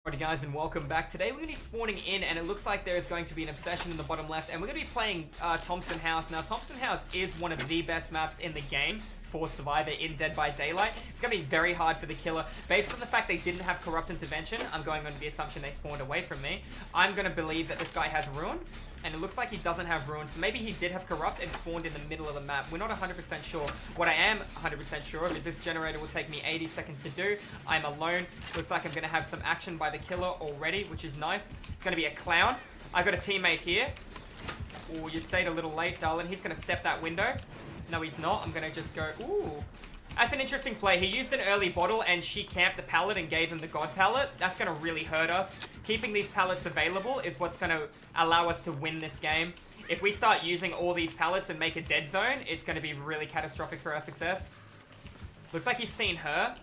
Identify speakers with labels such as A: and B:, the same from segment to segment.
A: Alright guys, and welcome back. Today we're going to be spawning in, and it looks like there is going to be an obsession in the bottom left, and we're going to be playing Thompson House. Now, Thompson House is one of the best maps in the game for Survivor in Dead by Daylight. It's going to be very hard for the killer. Based on the fact they didn't have Corrupt Intervention, I'm going under the assumption they spawned away from me. I'm going to believe that this guy has Ruin, and it looks like he doesn't have Ruin, so maybe he did have Corrupt and spawned in the middle of the map. We're not 100% sure. What I am 100% sure of is this generator will take me 80 seconds to do. I'm alone. Looks like I'm going to have some action by the killer already, which is nice. It's going to be a clown. I got a teammate here. Oh, you stayed a little late, darling. He's going to step that window. No, he's not. I'm going to just go... Ooh. That's an interesting play. He used an early bottle and she camped the pallet and gave him the God pallet. That's going to really hurt us. Keeping these pallets available is what's going to allow us to win this game. If we start using all these pallets and make a dead zone, it's going to be really catastrophic for our success. Looks like he's seen her.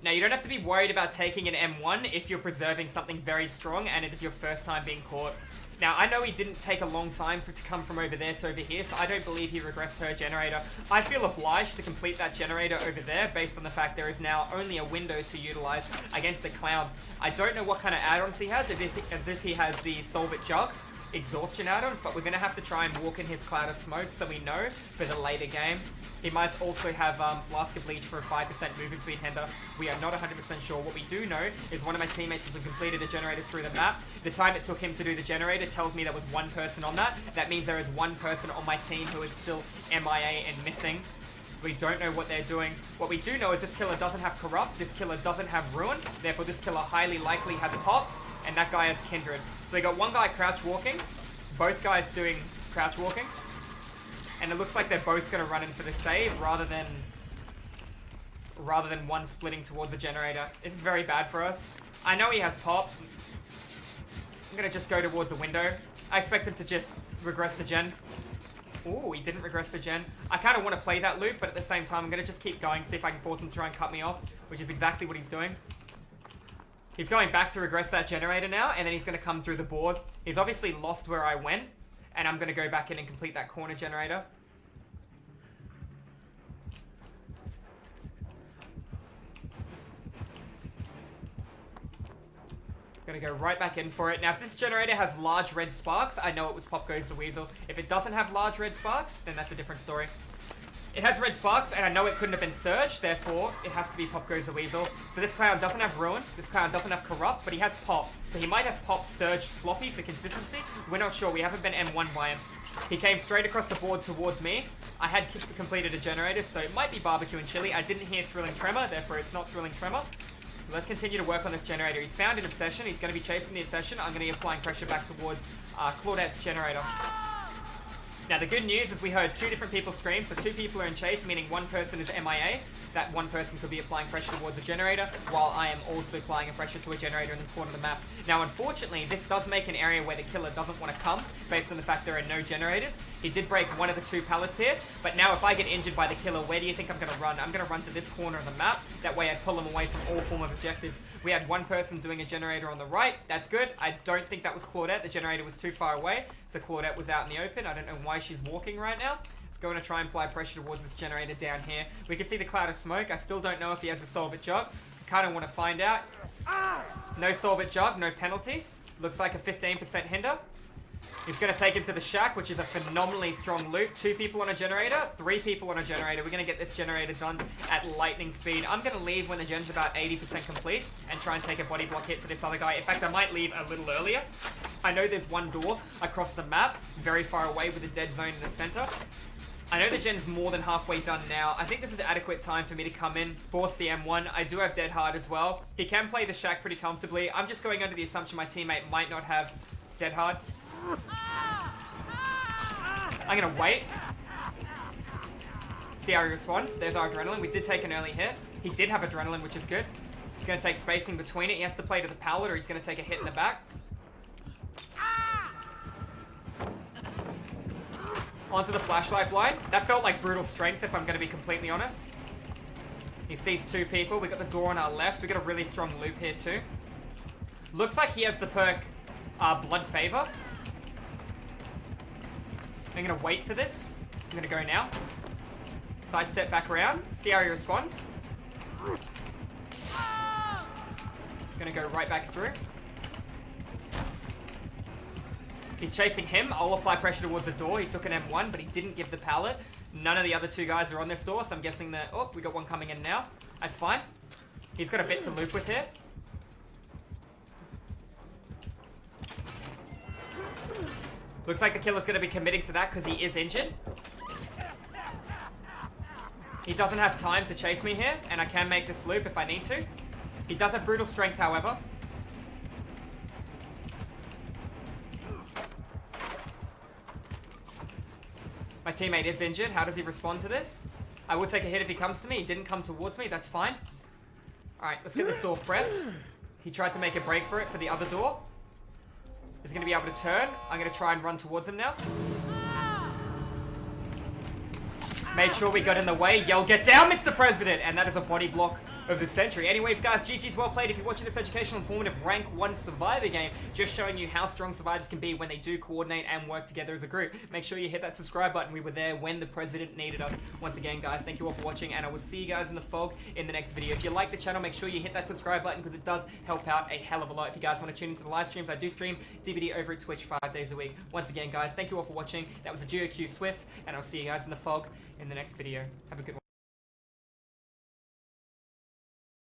A: Now, you don't have to be worried about taking an M1 if you're preserving something very strong and it is your first time being caught. Now, I know he didn't take a long time for it to come from over there to over here, so I don't believe he regressed her generator. I feel obliged to complete that generator over there based on the fact there is now only a window to utilize against the clown. I don't know what kind of add-ons he has, as if he has the Solve It Jug exhaustion add-ons, but we're going to have to try and walk in his cloud of smoke so we know for the later game. He might also have Flask of Bleach for a 5% movement speed hinder. We are not 100% sure. What we do know is one of my teammates has completed a generator through the map. The time it took him to do the generator tells me there was one person on that. That means there is one person on my team who is still MIA and missing. So we don't know what they're doing. What we do know is this killer doesn't have Corrupt. This killer doesn't have Ruin. Therefore, this killer highly likely has Pop. And that guy has Kindred. So we got one guy crouch walking. Both guys doing crouch walking. And it looks like they're both going to run in for the save rather than one splitting towards the generator. This is very bad for us. I know he has Pop. I'm going to just go towards the window. I expect him to just regress the gen. Ooh, he didn't regress the gen. I kind of want to play that loop, but at the same time, I'm going to just keep going, see if I can force him to try and cut me off, which is exactly what he's doing. He's going back to regress that generator now, and then he's going to come through the board. He's obviously lost where I went, and I'm going to go back in and complete that corner generator. I'm going to go right back in for it. Now, if this generator has large red sparks, I know it was Pop Goes the Weasel. If it doesn't have large red sparks, then that's a different story. It has red sparks, and I know it couldn't have been Surge, therefore, it has to be Pop Goes the Weasel. So this clown doesn't have Ruin, this clown doesn't have Corrupt, but he has Pop. So he might have Pop, Surge, Sloppy for consistency. We're not sure, we haven't been M1 by him. He came straight across the board towards me. I had completed a generator, so it might be Barbecue and Chili. I didn't hear Thrilling Tremor, therefore it's not Thrilling Tremor. So let's continue to work on this generator. He's found an Obsession, he's going to be chasing the Obsession. I'm going to be applying pressure back towards Claudette's generator. Now, the good news is we heard two different people scream, so two people are in chase, meaning one person is MIA. That one person could be applying pressure towards a generator, while I am also applying a pressure to a generator in the corner of the map. Now, unfortunately, this does make an area where the killer doesn't want to come, based on the fact there are no generators. He did break one of the two pallets here, but now if I get injured by the killer, where do you think I'm going to run? I'm going to run to this corner of the map. That way I pull him away from all form of objectives. We had one person doing a generator on the right. That's good. I don't think that was Claudette. The generator was too far away, so Claudette was out in the open. I don't know why she's walking right now. Going to try and apply pressure towards this generator down here. We can see the cloud of smoke. I still don't know if he has a Solve It Jug. Kind of want to find out. No Solve It Jug, no penalty. Looks like a 15% hinder. He's going to take him to the shack, which is a phenomenally strong loop. Two people on a generator, three people on a generator. We're going to get this generator done at lightning speed. I'm going to leave when the gen's about 80% complete and try and take a body block hit for this other guy. In fact, I might leave a little earlier. I know there's one door across the map, very far away with a dead zone in the center. I know the gen's more than halfway done now. I think this is adequate time for me to come in, force the M1. I do have Dead Hard as well. He can play the shack pretty comfortably. I'm just going under the assumption my teammate might not have Dead Hard. I'm going to wait. See how he responds. There's our adrenaline. We did take an early hit. He did have adrenaline, which is good. He's going to take spacing between it. He has to play to the pallet or he's going to take a hit in the back. Onto the flashlight blind. That felt like brutal strength, if I'm going to be completely honest. He sees two people. We got the door on our left. We got a really strong loop here too. Looks like he has the perk Blood Favor. I'm going to wait for this. I'm going to go now. Sidestep back around. See how he responds. Gonna go right back through. He's chasing him. I'll apply pressure towards the door. He took an M1, but he didn't give the pallet. None of the other two guys are on this door, so I'm guessing that... Oh, we got one coming in now. That's fine. He's got a bit to loop with here. Looks like the killer's going to be committing to that because he is injured. He doesn't have time to chase me here, and I can make this loop if I need to. He does have brutal strength, however. My teammate is injured. How does he respond to this? I will take a hit if he comes to me. He didn't come towards me. That's fine. Alright, let's get this door prepped. He tried to make a break for it for the other door. He's going to be able to turn. I'm going to try and run towards him now. Made sure we got in the way. Yell, get down, Mr. President! And that is a body block of the century. Anyways, guys, GG's well played. If you're watching this educational, informative, rank 1 survivor game, just showing you how strong survivors can be when they do coordinate and work together as a group. Make sure you hit that subscribe button. We were there when the president needed us. Once again, guys, thank you all for watching, and I will see you guys in the fog in the next video. If you like the channel, make sure you hit that subscribe button because it does help out a hell of a lot. If you guys want to tune into the live streams, I do stream DBD over at Twitch 5 days a week. Once again, guys, thank you all for watching. That was a GeoQ Swift, and I'll see you guys in the fog in the next video. Have a good one.